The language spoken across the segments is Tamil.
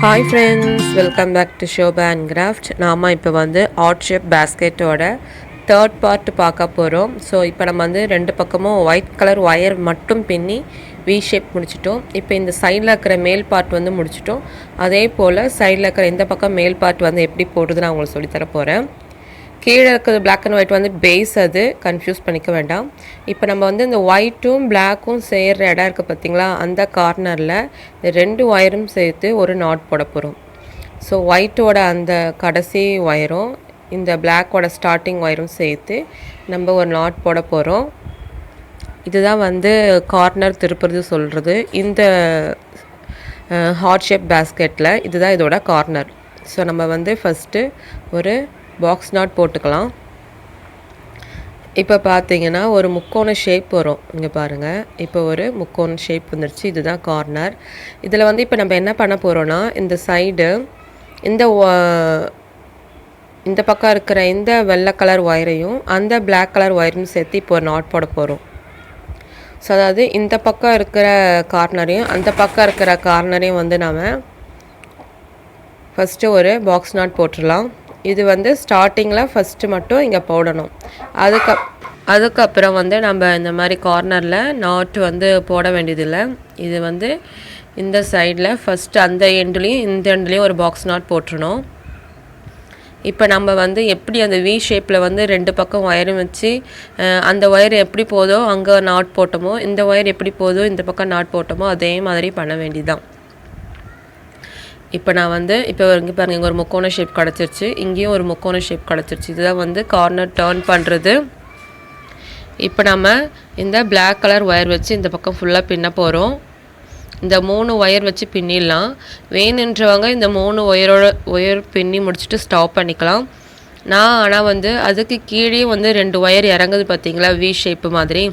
Hi friends, welcome back to Shoba Handcrafts. நாம இப்போ வந்து ஆர்ட் ஷேப் பாஸ்கெட்டோட தேர்ட் பார்ட் பார்க்க போகிறோம். ஸோ இப்போ நம்ம வந்து ரெண்டு பக்கமும் ஒயிட் கலர் ஒயர் மட்டும் பின்னி வி ஷேப் முடிச்சிட்டோம். இப்போ இந்த சைடில் இருக்கிற மேல் பார்ட் வந்து முடிச்சிட்டோம். அதே போல் சைடில் இருக்கிற இந்த பக்கம் மேல் பார்ட் வந்து எப்படி போடுறது நான் உங்களுக்கு சொல்லித்தர போகிறேன். கீழே இருக்கிறது பிளாக் அண்ட் ஒயிட் வந்து பேஸ், அது கன்ஃபியூஸ் பண்ணிக்க வேண்டாம். இப்போ நம்ம வந்து இந்த ஒயிட்டும் பிளாக்கும் சேர்கிற இடம் இருக்குது பார்த்திங்களா, அந்த கார்னரில் இந்த ரெண்டு ஒயரும் சேர்த்து ஒரு நாட் போட போகிறோம். ஸோ ஒயிட்டோட அந்த கடைசி ஒயரும் இந்த பிளாக்கோட ஸ்டார்டிங் ஒயரும் சேர்த்து நம்ம ஒரு நாட் போட போகிறோம். இதுதான் வந்து கார்னர் திருப்புறது சொல்கிறது. இந்த ஹார்ட் ஷேப் பேஸ்கெட்டில் இதுதான் இதோட கார்னர். ஸோ நம்ம வந்து ஃபஸ்ட்டு ஒரு பாக்ஸ் நாட் போட்டுக்கலாம். இப்போ பார்த்தீங்கன்னா ஒரு முக்கோண ஷேப் வரும். இங்கே பாருங்கள், இப்போ ஒரு முக்கோண ஷேப் வந்துருச்சு. இதுதான் கார்னர். இதில் வந்து இப்போ நம்ம என்ன பண்ண போகிறோன்னா, இந்த சைடு இந்த பக்கம் இருக்கிற இந்த வெள்ளை கலர் ஒயரையும் அந்த பிளாக் கலர் ஒயரையும் சேர்த்து இப்போ ஒரு நாட் போட போகிறோம். ஸோ அதாவது இந்த பக்கம் இருக்கிற கார்னரையும் அந்த பக்கம் இருக்கிற கார்னரையும் வந்து நம்ம ஃபஸ்ட்டு ஒரு பாக்ஸ் நாட் போட்டுடலாம். இது வந்து ஸ்டார்டிங்கில் ஃபஸ்ட்டு மட்டும் இங்கே போடணும். அதுக்கப்புறம் வந்து நம்ம இந்த மாதிரி கார்னரில் நாட் வந்து போட வேண்டியதில்லை. இது வந்து இந்த சைடில் ஃபஸ்ட்டு அந்த எண்ட்லேயும் இந்த எண்ட்லேயும் ஒரு பாக்ஸ் நாட் போட்டுருணும். இப்போ நம்ம வந்து எப்படி அந்த வி ஷேப்பில் வந்து ரெண்டு பக்கம் ஒயரும் வச்சு அந்த ஒயர் எப்படி போதோ அங்கே நாட் போட்டோமோ, இந்த ஒயர் எப்படி போதோ இந்த பக்கம் நாட் போட்டோமோ அதே மாதிரி பண்ண வேண்டியதுதான். இப்போ நான் வந்து இப்போ இங்கே பாருங்கள், இங்கே ஒரு முக்கோண ஷேப் கிடச்சிருச்சு, இங்கேயும் ஒரு முக்கோண ஷேப் கிடச்சிருச்சு. இதுதான் வந்து கார்னர் டர்ன் பண்ணுறது. இப்போ நம்ம இந்த பிளாக் கலர் ஒயர் வச்சு இந்த பக்கம் ஃபுல்லாக பின்ன போகிறோம். இந்த 3 ஒயர் வச்சு பின்னிடலாம். வேணுன்றவங்க இந்த 3 ஒயர் பின்னி முடிச்சுட்டு ஸ்டாப் பண்ணிக்கலாம். ஆனால் வந்து அதுக்கு கீழே வந்து 2 ஒயர் இறங்குது பார்த்தீங்களா, வி ஷேப்பு மாதிரி,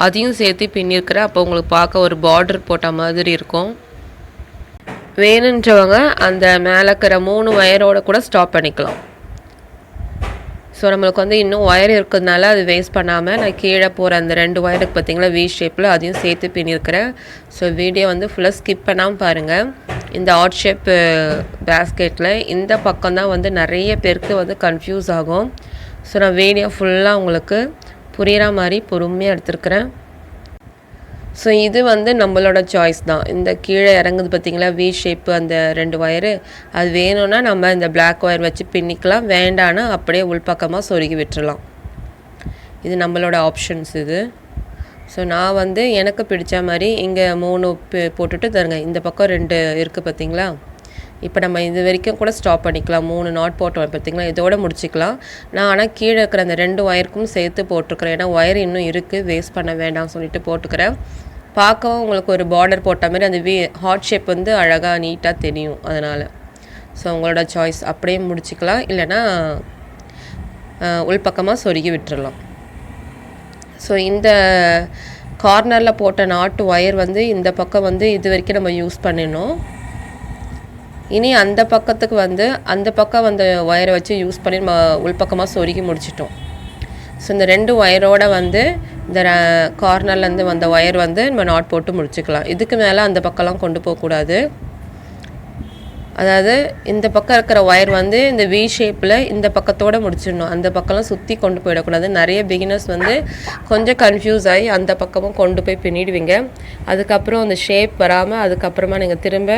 அதையும் சேர்த்து பின்னிருக்கிறேன். அப்போ உங்களுக்கு பார்க்க ஒரு பார்டர் போட்ட மாதிரி இருக்கும். வேணுன்றவங்க அந்த மேலே இருக்கிற 3 ஒயரோடு கூட ஸ்டாப் பண்ணிக்கலாம். ஸோ நம்மளுக்கு வந்து இன்னும் ஒயர் இருக்கிறதுனால அது வேஸ்ட் பண்ணாமல் நான் கீழே போகிற அந்த 2 ஒயருக்கு பார்த்திங்களா வி ஷேப்பில் அதையும் சேர்த்து பின்னிருக்கிறேன். ஸோ வீடியோ வந்து ஃபுல்லாக ஸ்கிப் பண்ணாமல் பாருங்கள். இந்த ஆர்ட் ஷேப் பேஸ்கெட்டில் இந்த பக்கம் தான் வந்து நிறைய பேருக்கு வந்து கன்ஃபியூஸ் ஆகும். ஸோ நான் வீடியோ ஃபுல்லாக உங்களுக்கு புரிகிற மாதிரி பொறுமையாக எடுத்துருக்கிறேன். ஸோ இது வந்து நம்மளோட சாய்ஸ் தான். இந்த கீழே இறங்குது பார்த்திங்களா வி ஷேப்பு அந்த 2 ஒயரு, அது வேணும்னா நம்ம இந்த பிளாக் ஒயர் வச்சு பின்னிக்கலாம். வேண்டான்னா அப்படியே உள்பக்கமாக சொருகி விட்டுறலாம். இது நம்மளோட ஆப்ஷன்ஸ் இது. ஸோ நான் வந்து எனக்கு பிடிச்ச மாதிரி இங்கே 3 போட்டுட்டு தருங்க. இந்த பக்கம் 2 இருக்குது பார்த்திங்களா. இப்போ நம்ம இது வரைக்கும் கூட ஸ்டாப் பண்ணிக்கலாம். 3 நாட் போட்டோம் பார்த்திங்களா, இதோட முடிச்சிக்கலாம். நான் ஆனால் கீழே இருக்கிற அந்த 2 ஒயருக்கும் சேர்த்து போட்டிருக்கிறேன். ஏன்னா ஒயர் இன்னும் இருக்குது, வேஸ்ட் பண்ண வேண்டாம்னு சொல்லிட்டு போட்டுக்கிறேன். பார்க்கவும் உங்களுக்கு ஒரு பார்டர் போட்ட மாதிரி அந்த ஹார்ட் ஷேப் வந்து அழகாக நீட்டாக தெரியும். அதனால் ஸோ உங்களோட சாய்ஸ், அப்படியே முடிச்சிக்கலாம், இல்லைனா உள்பக்கமாக சொருகி விட்டுறலாம். ஸோ இந்த கார்னரில் போட்ட நாட்டு ஒயர் வந்து இந்த பக்கம் வந்து இது வரைக்கும் நம்ம யூஸ் பண்ணிடணும். இனி அந்த பக்கத்துக்கு வந்து அந்த பக்கம் அந்த ஒயரை வச்சு யூஸ் பண்ணி நம்ம உள்பக்கமாக சொருகி முடிச்சிட்டோம். ஸோ இந்த 2 ஒயரோடு வந்து இந்த கார்னர்லேருந்து வந்த ஒயர் வந்து நம்ம நாட் போட்டு முடிச்சுக்கலாம். இதுக்கு மேலே அந்த பக்கம்லாம் கொண்டு போகக்கூடாது. அதாவது இந்த பக்கம் இருக்கிற ஒயர் வந்து இந்த வி ஷேப்பில் இந்த பக்கத்தோடு முடிச்சிடணும். அந்த பக்கம்லாம் சுற்றி கொண்டு போயிடக்கூடாது. நிறைய பிகினர்ஸ் வந்து கொஞ்சம் கன்ஃபியூஸ் ஆகி அந்த பக்கமும் கொண்டு போய் பின்னிடுவீங்க. அதுக்கப்புறம் அந்த ஷேப் வராமல் அதுக்கப்புறமா நீங்கள் திரும்ப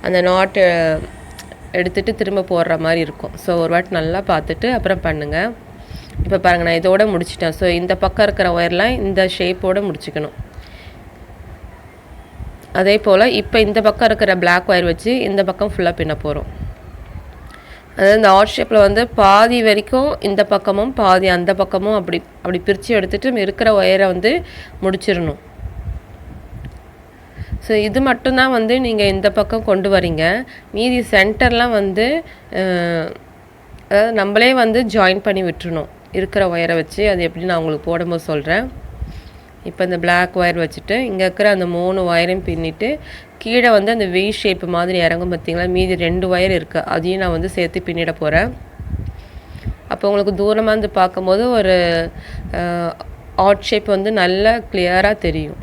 அந்த நாட்டை எடுத்துகிட்டு திரும்ப போடுற மாதிரி இருக்கும். ஸோ ஒரு வாட்டி நல்லா பார்த்துட்டு அப்புறம் பண்ணுங்கள். இப்போ பாருங்கள், நான் இதோட முடிச்சிட்டேன். ஸோ இந்த பக்கம் இருக்கிற ஒயர்லாம் இந்த ஷேப்போடு முடிச்சுக்கணும். அதே போல் இப்போ இந்த பக்கம் இருக்கிற பிளாக் ஒயர் வச்சு இந்த பக்கம் ஃபுல்லாக பின்ன போகிறோம். அதாவது இந்த ஆர்ட் ஷேப்பில் வந்து பாதி வரைக்கும் இந்த பக்கமும் பாதி அந்த பக்கமும் அப்படி பிரித்து எடுத்துகிட்டு இருக்கிற ஒயரை வந்து முடிச்சிடணும். ஸோ இது மட்டும்தான் வந்து நீங்கள் இந்த பக்கம் கொண்டு வரீங்க. மீதி சென்டர்லாம் வந்து அதாவது நம்மளே வந்து ஜாயின் பண்ணி விட்டுறணும் இருக்கிற ஒயரை வச்சு. அது எப்படி நான் உங்களுக்கு போடும்போது சொல்கிறேன். இப்போ இந்த பிளாக் ஒயர் வச்சுட்டு இங்கே இருக்கிற அந்த 3 ஒயரையும் பின்னிட்டு கீழே வந்து அந்த வி ஷேப்பு மாதிரி இறங்கும் பார்த்திங்களா, மீதி 2 ஒயர் இருக்குது, அதையும் நான் வந்து சேர்த்து பின்னிட போகிறேன். அப்போ உங்களுக்கு தூரமாக இருந்து பார்க்கும்போது ஒரு ஆர்ட் ஷேப் வந்து நல்லா கிளியராக தெரியும்.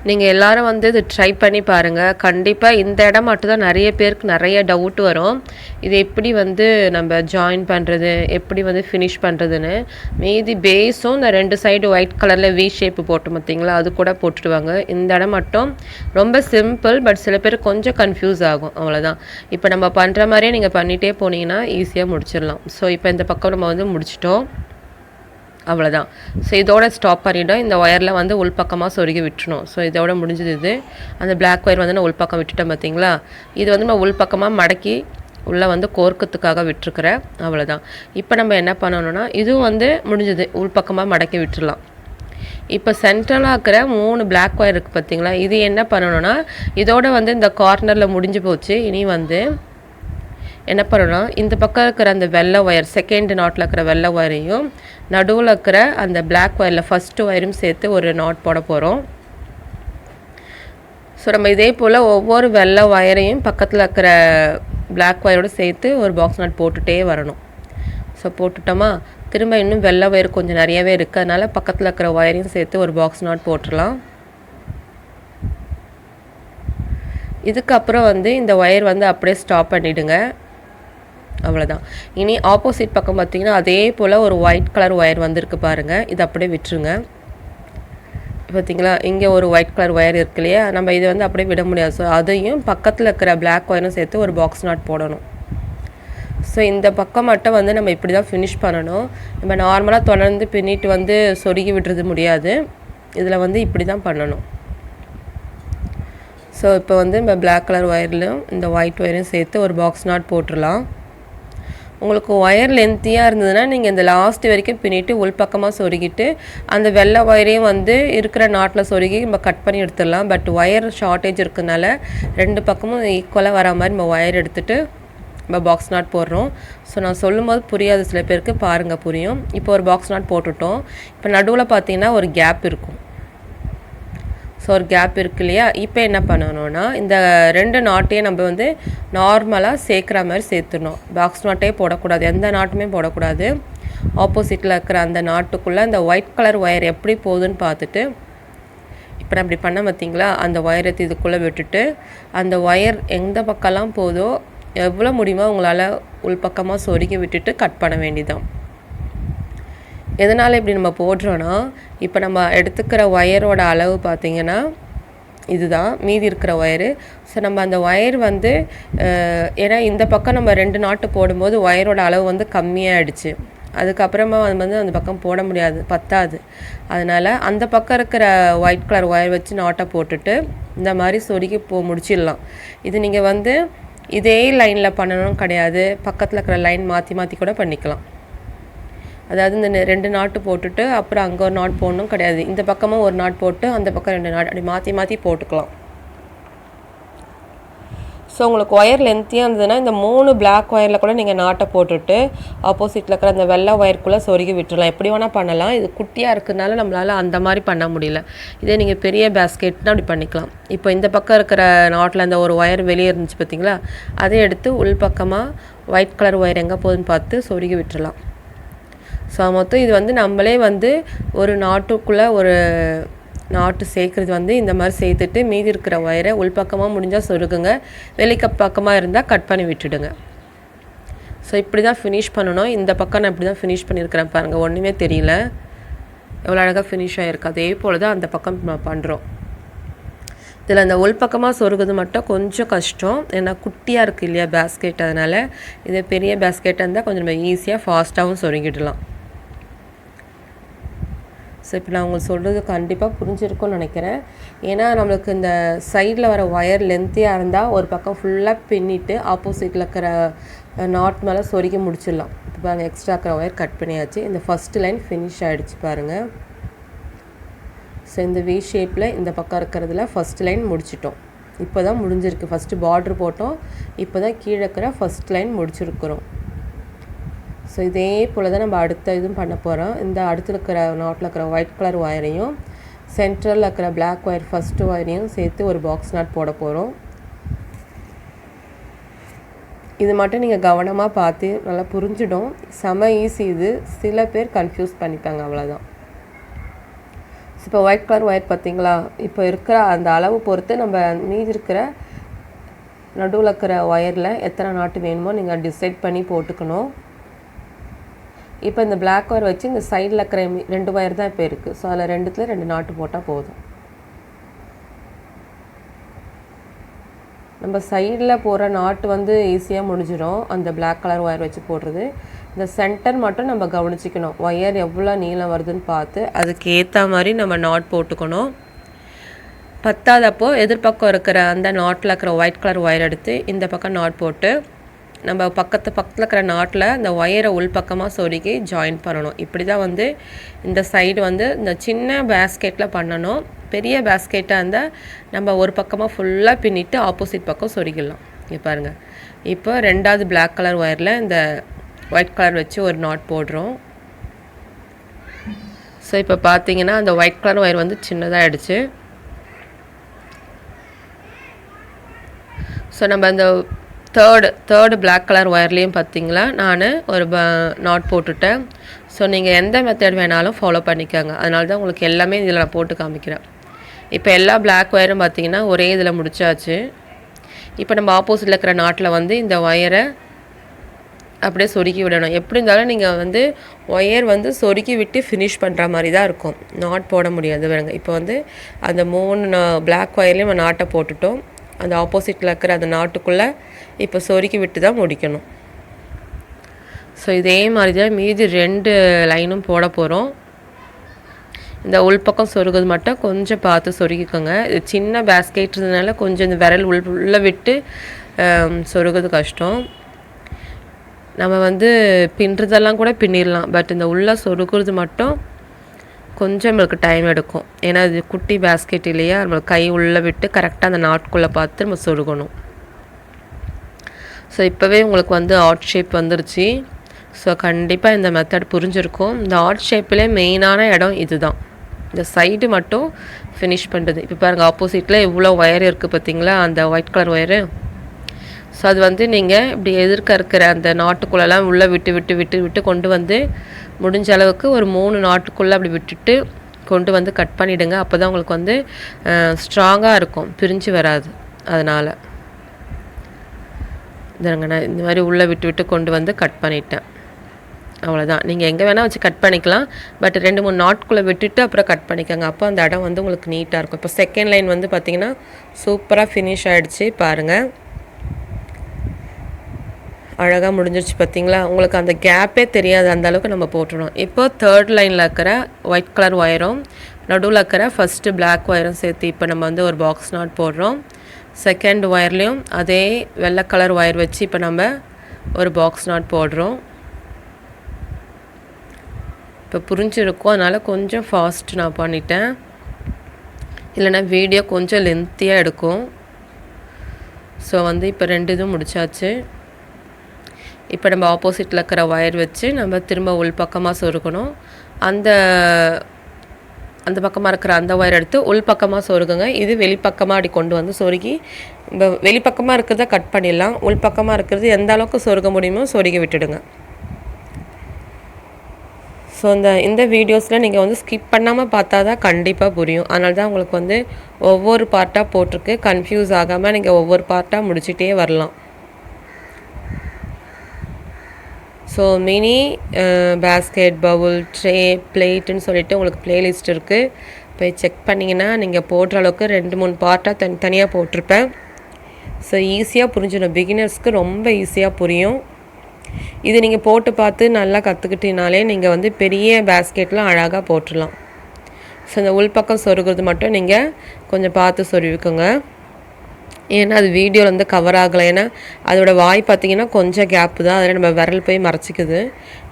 நீங்கள் எல்லாரும் வந்து இது ட்ரை பண்ணி பாருங்கள். கண்டிப்பாக இந்த இடம் மட்டும் தான் நிறைய பேருக்கு நிறைய டவுட் வரும். இது எப்படி வந்து நம்ம ஜாயின் பண்ணுறது, எப்படி வந்து ஃபினிஷ் பண்ணுறதுன்னு. மீதி பேஸும் இந்த 2 சைடு ஒயிட் கலரில் வி ஷேப்பு போட்டு பார்த்தீங்களா, அது கூட போட்டுடுவாங்க. இந்த இடம் மட்டும் ரொம்ப சிம்பிள், பட் சில பேர் கொஞ்சம் கன்ஃபியூஸ் ஆகும், அவ்வளோதான். இப்போ நம்ம பண்ணுற மாதிரியே நீங்கள் பண்ணிகிட்டே போனீங்கன்னா ஈஸியாக முடிச்சிடலாம். ஸோ இப்போ இந்த பக்கம் நம்ம வந்து முடிச்சிட்டோம், அவ்வளோதான். ஸோ இதோட ஸ்டாப் பண்ணிவிடும். இந்த ஒயரில் வந்து உள்பக்கமாக சொருகி விட்டுணும். ஸோ இதோட முடிஞ்சது. இது அந்த பிளாக் ஒயர் வந்து நான் உள்பக்கம் விட்டுட்டேன் பார்த்தீங்களா. இது வந்து நம்ம உள்பக்கமாக மடக்கி உள்ளே வந்து கோர்க்கத்துக்காக விட்டுருக்குறேன், அவ்வளோதான். இப்போ நம்ம என்ன பண்ணணும்னா, இதுவும் வந்து முடிஞ்சது, உள்பக்கமாக மடக்கி விட்டுடலாம். இப்போ சென்ட்ரலாக இருக்கிற 3 பிளாக் ஒயர் இருக்குது பார்த்தீங்களா, இது என்ன பண்ணணும்னா, இதோட வந்து இந்த கார்னரில் முடிஞ்சு போச்சு. இனி வந்து என்ன பண்ணணும்னா, இந்த பக்கம் இருக்கிற அந்த வெள்ளை ஒயர், செகண்ட் நாட்டில் இருக்கிற வெள்ளை ஒயரையும் நடுவில் இருக்கிற அந்த பிளாக் ஒயரில் ஃபஸ்ட்டு ஒயரும் சேர்த்து ஒரு நாட் போட போகிறோம். ஸோ நம்ம இதே போல் ஒவ்வொரு வெள்ளை ஒயரையும் பக்கத்தில் இருக்கிற பிளாக் ஒயரோடு சேர்த்து ஒரு பாக்ஸ் நாட் போட்டுகிட்டே வரணும். ஸோ போட்டுட்டோமா, திரும்ப இன்னும் வெள்ளை ஒயர் கொஞ்சம் நிறையவே இருக்குது, அதனால் பக்கத்தில் இருக்கிற ஒயரையும் சேர்த்து ஒரு பாக்ஸ் நாட் போட்டுடலாம். இதுக்கப்புறம் வந்து இந்த ஒயர் வந்து அப்படியே ஸ்டாப் பண்ணிவிடுங்க, அவ்வளோதான். இனி ஆப்போசிட் பக்கம் பார்த்திங்கன்னா அதே போல் ஒரு ஒயிட் கலர் ஒயர் வந்திருக்கு பாருங்கள், இது அப்படியே விட்டுருங்க. பார்த்திங்களா, இங்கே ஒரு ஒயிட் கலர் ஒயர் இருக்கு இல்லையா, நம்ம இதை வந்து அப்படியே விட முடியாது. ஸோ அதையும் பக்கத்தில் இருக்கிற பிளாக் ஒயரும் சேர்த்து ஒரு பாக்ஸ் நாட் போடணும். ஸோ இந்த பக்கம் மட்டும் வந்து நம்ம இப்படி தான் ஃபினிஷ் பண்ணணும். நம்ம நார்மலாக தொடர்ந்து பின்னிட்டு வந்து சொருகி விடுறது முடியாது, இதில் வந்து இப்படி தான் பண்ணணும். ஸோ இப்போ வந்து நம்ம பிளாக் கலர் ஒயர்லையும் இந்த ஒயிட் ஒயரையும் சேர்த்து ஒரு பாக்ஸ் நாட் போட்டுடலாம். உங்களுக்கு ஒயர் லென்த்தியாக இருந்ததுன்னா நீங்கள் இந்த லாஸ்ட் வரைக்கும் பின்னிட்டு உள்பக்கமாக சொருகிட்டு அந்த வெள்ளை ஒயரையும் வந்து இருக்கிற நாட்டில் சொருகி நம்ம கட் பண்ணி எடுத்துடலாம். பட் ஒயர் ஷார்ட்டேஜ் இருக்கிறதுனால 2 பக்கமும் ஈக்குவலாக வர மாதிரி நம்ம ஒயர் எடுத்துகிட்டு நம்ம பாக்ஸ் நாட் போடுறோம். ஸோ நான் சொல்லும்போது புரியாது சில பேருக்கு, பாருங்கள் புரியும். இப்போ ஒரு பாக்ஸ் நாட் போட்டுட்டோம். இப்போ நடுவில் பார்த்தீங்கன்னா ஒரு கேப் இருக்கும். ஸோ ஒரு கேப் இருக்கு இல்லையா, இப்போ என்ன பண்ணணும்னா, இந்த 2 நாட்டையும் நம்ம வந்து நார்மலாக சேர்க்குற மாதிரி சேர்த்துடணும். பாக்ஸ் நாட்டே போடக்கூடாது, எந்த நாட்டுமே போடக்கூடாது. ஆப்போசிட்டில் இருக்கிற அந்த நாட்டுக்குள்ளே இந்த ஒயிட் கலர் ஒயர் எப்படி போகுதுன்னு பார்த்துட்டு, இப்போ நான் இப்படி பண்ண பார்த்தீங்களா, அந்த ஒயர் எடுத்து இதுக்குள்ளே விட்டுட்டு அந்த ஒயர் எந்த பக்கம்லாம் போதோ எவ்வளோ முடியுமோ உங்களால் உள்பக்கமாக சொருகி விட்டுட்டு கட் பண்ண வேண்டியதான். எதனால் இப்படி நம்ம போடுறோன்னா, இப்போ நம்ம எடுத்துக்கிற ஒயரோட அளவு பார்த்திங்கன்னா இதுதான், மீதி இருக்கிற ஒயரு. ஸோ நம்ம அந்த ஒயர் வந்து ஏன்னா இந்த பக்கம் நம்ம 2 நாட்டு போடும்போது ஒயரோட அளவு வந்து கம்மியாகிடுச்சு, அதுக்கப்புறமா அது வந்து அந்த பக்கம் போட முடியாது, பத்தாது. அதனால் அந்த பக்கம் இருக்கிற ஒயிட் கலர் ஒயர் வச்சு நாட்டை போட்டுட்டு இந்த மாதிரி சொருகி முடிச்சிடலாம். இது நீங்கள் வந்து இதே லைனில் பண்ணணும் கிடையாது, பக்கத்தில் இருக்கிற லைன் மாற்றி மாற்றி கூட பண்ணிக்கலாம். அதாவது இந்த 2 நாட்டு போட்டுட்டு அப்புறம் அங்கே ஒரு நாட் போடணும் கிடையாது, இந்த பக்கமாக ஒரு நாட் போட்டு அந்த பக்கம் 2 நாட் அப்படி மாற்றி மாற்றி போட்டுக்கலாம். ஸோ உங்களுக்கு ஒயர் லென்த்தியாக இருந்ததுன்னா இந்த 3 பிளாக் ஒயரில் கூட நீங்கள் நாட்டை போட்டுட்டு ஆப்போசிட்டில் இருக்கிற அந்த வெள்ளை ஒயருக்குள்ளே சொருகி விட்டுடலாம். எப்படி வேணால் பண்ணலாம். இது குட்டியாக இருக்கிறதுனால நம்மளால் அந்த மாதிரி பண்ண முடியல. இதே நீங்கள் பெரிய பேஸ்கெட்னா அப்படி பண்ணிக்கலாம். இப்போ இந்த பக்கம் இருக்கிற நாட்டில் அந்த ஒரு ஒயர் வெளியே இருந்துச்சு பார்த்தீங்களா, அதை எடுத்து உள்பக்கமாக ஒயிட் கலர் ஒயர் எங்கே போகுதுன்னு பார்த்து சொருகி விட்டுடலாம். ஸோ மொத்தம் இது வந்து நம்மளே வந்து ஒரு நாட்டுக்குள்ளே ஒரு நாட்டு சேர்க்குறது வந்து இந்த மாதிரி சேர்த்துட்டு மீதி இருக்கிற ஒயரை உள்பக்கமாக முடிஞ்சால் சொருகுங்க, வெளிக்க பக்கமாக இருந்தால் கட் பண்ணி விட்டுடுங்க. ஸோ இப்படி தான் ஃபினிஷ் பண்ணணும். இந்த பக்கம் நான் இப்படி தான் ஃபினிஷ் பண்ணியிருக்கிறேன் பாருங்கள், ஒன்றுமே தெரியல, எவ்வளோ அழகாக ஃபினிஷ் ஆகிருக்கு. அதே போல் தான் அந்த பக்கம் நம்ம பண்ணுறோம். இதில் அந்த உள்பக்கமாக சொருகுது மட்டும் கொஞ்சம் கஷ்டம், ஏன்னா குட்டியாக இருக்குது இல்லையா பேஸ்கெட், அதனால் இது பெரிய பேஸ்கெட்டாக இருந்தால் கொஞ்சம் நம்ம ஈஸியாக ஃபாஸ்ட்டாகவும் சொருகிடலாம். ஸோ இப்போ நான் உங்களுக்கு சொல்கிறது கண்டிப்பாக புரிஞ்சிருக்கும்னு நினைக்கிறேன். ஏன்னா நம்மளுக்கு இந்த சைடில் வர ஒயர் லென்த்தியாக இருந்தால் ஒரு பக்கம் ஃபுல்லாக பின்னிட்டு ஆப்போசிட்டில் இருக்கிற நாட் மேலே சொருகி முடிச்சிடலாம். இப்போ பாருங்கள், எக்ஸ்ட்ரா இருக்கிற ஒயர் கட் பண்ணியாச்சு. இந்த ஃபஸ்ட்டு லைன் ஃபினிஷ் ஆகிடுச்சு பாருங்கள். ஸோ இந்த வி ஷேப்பில் இந்த பக்கம் இருக்கிறதுல ஃபஸ்ட் லைன் முடிச்சிட்டோம். இப்போ தான் முடிஞ்சிருக்கு. ஃபஸ்ட்டு பார்ட்ரு போட்டோம், இப்போ தான் கீழே இருக்கிற ஃபஸ்ட் லைன் முடிச்சிருக்கிறோம். ஸோ இதே போல் தான் நம்ம அடுத்த இதுவும் பண்ண போகிறோம். இந்த அடுத்து இருக்கிற நாட்டில் இருக்கிற ஒயிட் கலர் ஒயரையும் சென்ட்ரலில் இருக்கிற பிளாக் ஒயர் ஃபஸ்ட்டு ஒயரையும் சேர்த்து ஒரு பாக்ஸ் நாட் போட போகிறோம். இது மட்டும் நீங்கள் கவனமாக பார்த்து நல்லா புரிஞ்சிடும், செம ஈஸி இது. சில பேர் கன்ஃபியூஸ் பண்ணிப்பாங்க, அவ்வளோதான். இப்போ ஒயிட் கலர் ஒயர் பார்த்தீங்களா, இப்போ இருக்கிற அந்த அளவு பொறுத்து நம்ம மீதி இருக்கிற நடுவில் இருக்கிற ஒயரில் எத்தனை நாட்டு வேணுமோ நீங்கள் டிசைட் பண்ணி போட்டுக்கணும். இப்போ இந்த பிளாக் ஒயர் வச்சு இந்த சைடில் இருக்கிற 2 ஒயர் தான் இப்போ இருக்குது. ஸோ அதில் 2த்துல 2 நாட்டு போட்டால் போதும். நம்ம சைடில் போகிற நாட்டு வந்து ஈஸியாக முடிஞ்சிடும் அந்த பிளாக் கலர் ஒயர் வச்சு போடுறது. இந்த சென்டர் மட்டும் நம்ம கவனிச்சிக்கணும். ஒயர் எவ்வளோ நீளம் வருதுன்னு பார்த்து அதுக்கு ஏற்ற மாதிரி நம்ம நாட் போட்டுக்கணும். பத்தாதப்போ எதிர்பக்கம் இருக்கிற அந்த நாட்டில் இருக்கிற ஒயிட் கலர் ஒயர் எடுத்து இந்த பக்கம் நாட் போட்டு நம்ம பக்கத்தில் இருக்கிற நாட்டில் இந்த ஒயரை உள்பக்கமாக சொருகி ஜாயின் பண்ணணும். இப்படி தான் வந்து இந்த சைடு வந்து இந்த சின்ன பேஸ்கெட்டில் பண்ணணும். பெரிய பேஸ்கெட்டாக இருந்தால் நம்ம ஒரு பக்கமாக ஃபுல்லாக பின்னிட்டு ஆப்போசிட் பக்கம் சொருகிடலாம். இங்கே பாருங்கள், இப்போ 2வது பிளாக் கலர் ஒயரில் இந்த ஒயிட் கலர் வச்சு ஒரு நாட் போடுறோம். ஸோ இப்போ பார்த்தீங்கன்னா அந்த ஒயிட் கலர் ஒயர் வந்து சின்னதாக ஆகிடுச்சு. ஸோ நம்ம அந்த தேர்டு பிளாக் கலர் ஒயர்லேயும் பார்த்திங்களா நான் ஒரு நாட் போட்டுட்டேன். ஸோ நீங்கள் எந்த மெத்தட் வேணாலும் ஃபாலோ பண்ணிக்கோங்க. அதனால தான் உங்களுக்கு எல்லாமே இதில் நான் போட்டு காமிக்கிறேன். இப்போ எல்லா பிளாக் ஒயரும் பார்த்திங்கன்னா ஒரே இதில் முடிச்சாச்சு. இப்போ நம்ம ஆப்போசிட்டில் இருக்கிற நாட்டில் வந்து இந்த ஒயரை அப்படியே சொருக்கி விடணும். எப்படி இருந்தாலும் நீங்கள் வந்து ஒயர் வந்து சொருக்கி விட்டு ஃபினிஷ் பண்ணுற மாதிரி தான் இருக்கும், நாட் போட முடியாது. வேணுங்க இப்போ வந்து அந்த 3 பிளாக் ஒயர்லேயும் நாட்டை போட்டுட்டோம். அந்த ஆப்போசிட்டில் இருக்கிற அந்த நாட்டுக்குள்ளே இப்போ சொருக்கி விட்டு தான் முடிக்கணும். ஸோ இதே மாதிரி தான் மீதி 2 லைனும் போட போகிறோம். இந்த உள்பக்கம் சொருகுது மட்டும் கொஞ்சம் பார்த்து சொருகிக்கோங்க. இது சின்ன பேஸ்கெட்னால கொஞ்சம் இந்த விரல் உள்ளே விட்டு சொருகுது கஷ்டம். நம்ம வந்து பின்னுறதெல்லாம் கூட பின்னிடலாம், பட் இந்த உள்ளே சொருகுறது மட்டும் கொஞ்சம் நம்மளுக்கு டைம் எடுக்கும். ஏன்னா இது குட்டி பேஸ்கெட் இல்லையா, நம்மளுக்கு கை உள்ளே விட்டு கரெக்டாக அந்த நாட்குள்ளே பார்த்து நம்ம சொருகணும். ஸோ இப்போவே உங்களுக்கு வந்து ஆர்ட் ஷேப் வந்துருச்சு. ஸோ கண்டிப்பாக இந்த மெத்தட் புரிஞ்சிருக்கும். இந்த ஆர்ட் ஷேப்பில் மெயினான இடம் இது தான், இந்த சைடு மட்டும் ஃபினிஷ் பண்ணுறது. இப்போ பாருங்கள், ஆப்போசிட்டில் எவ்வளோ ஒயர் இருக்குது பார்த்தீங்களா, அந்த ஒயிட் கலர் ஒயரு. ஸோ அது வந்து நீங்கள் இப்படி எதிர்க்க இருக்கிற அந்த நாட்டுக்குள்ளெல்லாம் உள்ளே விட்டு கொண்டு வந்து முடிஞ்ச அளவுக்கு ஒரு 3 நாட்டுக்குள்ளே அப்படி விட்டுட்டு கொண்டு வந்து கட் பண்ணிவிடுங்க. அப்போ தான் உங்களுக்கு வந்து ஸ்ட்ராங்காக இருக்கும், பிரிஞ்சு வராது. அதனால் இதங்க நான் இந்த மாதிரி உள்ளே விட்டு கொண்டு வந்து கட் பண்ணிட்டேன். அவ்வளோதான். நீங்கள் எங்கே வேணால் வச்சு கட் பண்ணிக்கலாம், பட் 2-3 நாட்குள்ளே விட்டுட்டு அப்புறம் கட் பண்ணிக்கோங்க. அப்போ அந்த இடம் வந்து உங்களுக்கு நீட்டாக இருக்கும். இப்போ செகண்ட் லைன் வந்து பார்த்திங்கன்னா சூப்பராக ஃபினிஷ் ஆகிடுச்சு. பாருங்கள், அழகாக முடிஞ்சிருச்சு பார்த்தீங்களா. உங்களுக்கு அந்த கேப்பே தெரியாது, அந்த அளவுக்கு நம்ம போட்டுடணும். இப்போ தேர்ட் லைனில் இருக்கிற ஒயிட் கலர் ஒயரும் நடுவில் இருக்கிற ஃபஸ்ட்டு பிளாக் ஒயரும் சேர்த்து இப்போ நம்ம வந்து ஒரு பாக்ஸ் நாட் போடுறோம். செகண்ட் ஒயர்லேயும் அதே வெள்ளை கலர் ஒயர் வச்சு இப்போ நம்ம ஒரு பாக்ஸ் நாட் போடுறோம். இப்போ புரிஞ்சிருக்கும், அதனால் கொஞ்சம் ஃபாஸ்ட் நான் பண்ணிட்டேன், இல்லைனா வீடியோ கொஞ்சம் லென்த்தியாக எடுக்கும். ஸோ வந்து இப்போ 2 இதுவும் முடிச்சாச்சு. இப்போ நம்ம ஆப்போசிட்டில் இருக்கிற ஒயர் வச்சு நம்ம திரும்ப உள் பக்கமாக சொருகணும். அந்த பக்கமாக இருக்கிற அந்த ஒயர் எடுத்து உள் பக்கமாக சொருகுங்க. இது வெளிப்பக்கமாக அப்படி கொண்டு வந்து சொருகி வெளிப்பக்கமாக இருக்கிறத கட் பண்ணிடலாம். உள் பக்கமாக இருக்கிறது எந்த அளவுக்கு சொருக முடியுமோ சொருகி விட்டுடுங்க. ஸோ இந்த வீடியோஸில் நீங்கள் வந்து ஸ்கிப் பண்ணாமல் பார்த்தா தான் கண்டிப்பாக புரியும். அதனால தான் உங்களுக்கு வந்து ஒவ்வொரு பார்ட்டாக போட்டிருக்கு. கன்ஃபியூஸ் ஆகாமல் நீங்கள் ஒவ்வொரு பார்ட்டாக முடிச்சிட்டே வரலாம். So mini basket, bowl, tray, பிளேட்டுன்னு சொல்லிட்டு உங்களுக்கு ப்ளேலிஸ்ட் இருக்குது. போய் செக் பண்ணிங்கன்னா நீங்கள் போடுற அளவுக்கு 2-3 பார்ட்டாக தனித்தனியாக போட்டிருப்பேன். ஸோ ஈஸியாக புரிஞ்சிடும், பிகினர்ஸ்க்கு ரொம்ப ஈஸியாக புரியும். இது நீங்கள் போட்டு பார்த்து நல்லா கற்றுக்கிட்டீங்கனாலே நீங்கள் வந்து பெரிய பேஸ்கெட்லாம் அழகாக போட்டுடலாம். ஸோ இந்த உள்பக்கம் சொருகிறது மட்டும் நீங்கள் கொஞ்சம் பார்த்து சொருவிக்குங்க. ஏன்னா அது வீடியோவில் வந்து கவர் ஆகலை. ஏன்னா அதோடய வாய் பார்த்திங்கன்னா கொஞ்சம் கேப்பு தான், அதில் நம்ம விரல் போய் மறைச்சிக்குது.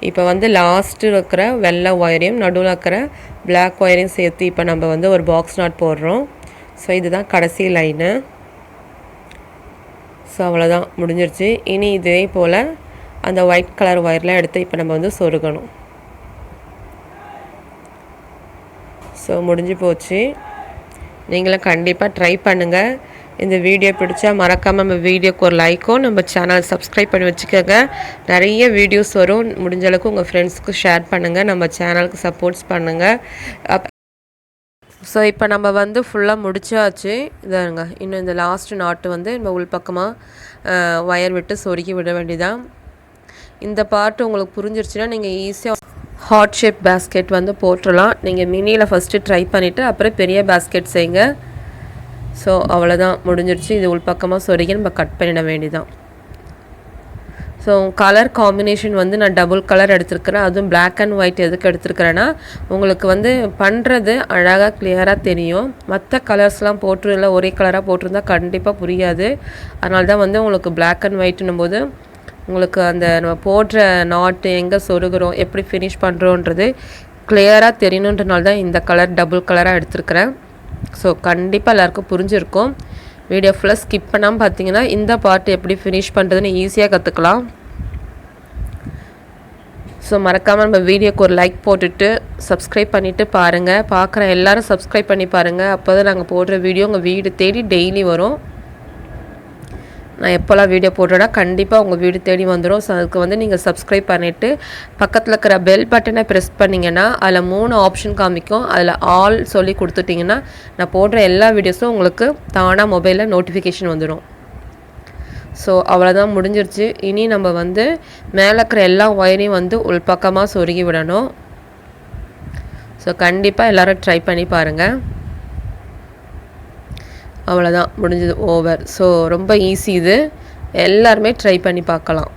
இப்போ வந்து லாஸ்ட்டு இருக்கிற வெள்ளை ஒயரையும் நடுவில் இருக்கிற பிளாக் ஒயரையும் சேர்த்து இப்போ நம்ம வந்து ஒரு பாக்ஸ் நாட் போடுறோம். ஸோ இதுதான் கடைசி லைனு. ஸோ அவ்வளோதான், முடிஞ்சிருச்சு. இனி இதே போல் அந்த ஒயிட் கலர் ஒயர்லாம் எடுத்து இப்போ நம்ம வந்து சொருகணும். ஸோ முடிஞ்சு போச்சு. நீங்களும் கண்டிப்பாக ட்ரை பண்ணுங்கள். இந்த வீடியோ பிடிச்சா மறக்காமல் நம்ம வீடியோக்கு ஒரு லைக்கும், நம்ம சேனல் சப்ஸ்கிரைப் பண்ணி வச்சுக்கோங்க. நிறைய வீடியோஸ் வரும், முடிஞ்ச அளவுக்கு உங்கள் ஃப்ரெண்ட்ஸுக்கு ஷேர் பண்ணுங்கள், நம்ம சேனலுக்கு சப்போர்ட்ஸ் பண்ணுங்கள். ஸோ இப்போ நம்ம வந்து ஃபுல்லாக முடிச்சாச்சு. இதாங்க இன்னும் இந்த லாஸ்ட் நாட்டு வந்து நம்ம உள்பக்கமாக ஒயர் விட்டு சொருகி விட வேண்டியதான். இந்த பார்ட் உங்களுக்கு புரிஞ்சிருச்சுன்னா நீங்கள் ஈஸியாக ஹார்ட் ஷேப் பேஸ்கெட் வந்து போட்டுடலாம். நீங்கள் மினியில் ஃபஸ்ட்டு ட்ரை பண்ணிவிட்டு அப்புறம் பெரிய பேஸ்கெட் செய்யுங்க. ஸோ அவ்வளோதான், முடிஞ்சிருச்சு. இது உள்பக்கமாக சொருகி நம்ம கட் பண்ணிட வேண்டியதான். ஸோ கலர் காம்பினேஷன் வந்து நான் டபுள் கலர் எடுத்துருக்கிறேன். அதுவும் பிளாக் அண்ட் ஒயிட் எதுக்கு எடுத்துருக்கிறேன்னா உங்களுக்கு வந்து பண்ணுறது அழகாக கிளியராக தெரியும். மற்ற கலர்ஸ்லாம் போட்டுருல ஒரே கலராக போட்டிருந்தா கண்டிப்பாக புரியாது. அதனால தான் வந்து உங்களுக்கு பிளாக் அண்ட் ஒயிட்னும் போது உங்களுக்கு அந்த நம்ம போடுற நாட்டு எங்கே சொருகிறோம் எப்படி ஃபினிஷ் பண்ணுறோன்றது கிளியராக தெரியணுன்றனால தான் இந்த கலர் டபுள் கலராக எடுத்துருக்கிறேன். ஸோ கண்டிப்பாக எல்லாருக்கும் புரிஞ்சிருக்கும். வீடியோ ஃபுல்லாக ஸ்கிப் பண்ணாமல் பார்த்தீங்கன்னா இந்த பார்ட் எப்படி ஃபினிஷ் பண்ணுறதுன்னு ஈஸியாக கற்றுக்கலாம். ஸோ மறக்காமல் நம்ம வீடியோக்கு ஒரு லைக் போட்டுட்டு சப்ஸ்கிரைப் பண்ணிவிட்டு பாருங்கள். பார்க்குற எல்லோரும் சப்ஸ்கிரைப் பண்ணி பாருங்கள். அப்போ தான் நாங்கள் போடுற வீடியோ உங்கள் வீடு தேடி டெய்லி வரும். நான் எப்போல்லாம் வீடியோ போட்டோன்னா கண்டிப்பாக உங்கள் வீடு தேடி வந்துடும். ஸோ அதுக்கு வந்து நீங்கள் சப்ஸ்கிரைப் பண்ணிவிட்டு பக்கத்தில் இருக்கிற பெல் பட்டனை ப்ரெஸ் பண்ணிங்கன்னா அதில் 3 ஆப்ஷன் காமிக்கும். அதில் ஆல் சொல்லி கொடுத்துட்டிங்கன்னா நான் போடுற எல்லா வீடியோஸும் உங்களுக்கு தானாக மொபைலில் நோட்டிஃபிகேஷன் வந்துடும். ஸோ அவ்வளோதான், முடிஞ்சிருச்சு. இனி நம்ம வந்து மேலே இருக்கிற எல்லா ஒயரையும் வந்து உள்பக்கமாக சொருகி விடணும். ஸோ கண்டிப்பாக எல்லோரும் ட்ரை பண்ணி பாருங்கள். அவ்வளோதான், முடிஞ்சது, ஓவர். ஸோ ரொம்ப ஈஸி, இது எல்லாருமே ட்ரை பண்ணி பார்க்கலாம்.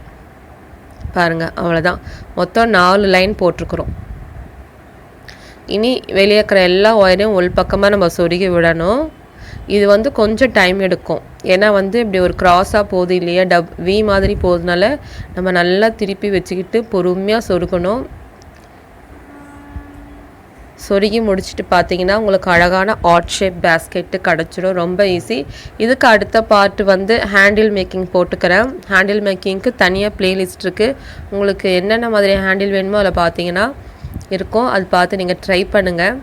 பாருங்கள், அவ்வளோதான். மொத்தம் 4 லைன் போட்டிருக்குறோம். இனி வெளியே இருக்கிற எல்லா ஒயரையும் உள்பக்கமாக நம்ம சொருகி விடணும். இது வந்து கொஞ்சம் டைம் எடுக்கும். ஏன்னா வந்து இப்படி ஒரு க்ராஸாக போகுது இல்லையா, வி மாதிரி போகுதுனால நம்ம நல்லா திருப்பி வச்சுக்கிட்டு பொறுமையாக சொருகணும். சொருகி முடிச்சுட்டு பார்த்தீங்கன்னா உங்களுக்கு அழகான ஆர்ட் ஷேப் பேஸ்கெட்டு கிடச்சிடும். ரொம்ப ஈஸி. இதுக்கு அடுத்த பார்ட் வந்து ஹேண்டில் மேக்கிங் போட்டுக்கிறேன். ஹேண்டில் மேக்கிங்க்கு தனியாக ப்ளேலிஸ்ட் இருக்குது. உங்களுக்கு என்னென்ன மாதிரி ஹேண்டில் வேணுமோ அதில் பார்த்தீங்கன்னா இருக்கும். அது பார்த்து நீங்கள் ட்ரை பண்ணுங்கள்.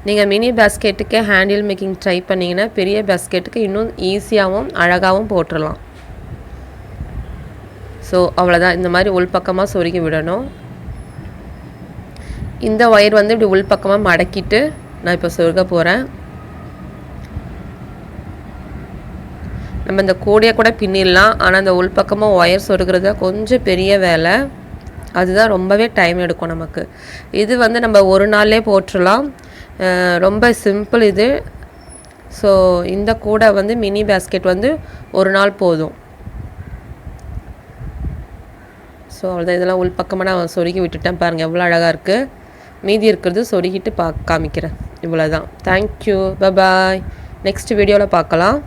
நீங்கள் மினி பேஸ்கெட்டுக்கே ஹேண்டில் மேக்கிங் ட்ரை பண்ணிங்கன்னா பெரிய பேஸ்கெட்டுக்கு இன்னும் ஈஸியாகவும் அழகாகவும் போட்டுடலாம். ஸோ அவ்வளோதான், இந்த மாதிரி உள்பக்கமாக சொருகி விடணும். இந்த ஒயர் வந்து இப்படி உள்பக்கமாக மடக்கிட்டு நான் இப்போ சொருக போகிறேன். நம்ம இந்த கூடையை கூட பின்னிடலாம். ஆனால் அந்த உள்பக்கமாக ஒயர் சொருகிறது கொஞ்சம் பெரிய வேலை. அதுதான் ரொம்பவே டைம் எடுக்கும் நமக்கு. இது வந்து நம்ம ஒரு நாள்லே போட்டுடலாம். ரொம்ப சிம்பிள் இது. ஸோ இந்த கூடை வந்து மினி பேஸ்கெட் வந்து ஒரு நாள் போதும். ஸோ அவ்வளோதான், இதெல்லாம் உள்பக்கமாக நான் சொருகி விட்டுட்டேன். பாருங்கள் எவ்வளோ அழகாக இருக்குது. மீதி இருக்கிறது சொருகிட்டு காமிக்கிறேன். இவ்வளோதான். Thank you, bye bye. நெக்ஸ்ட் வீடியோவில் பார்க்கலாம்.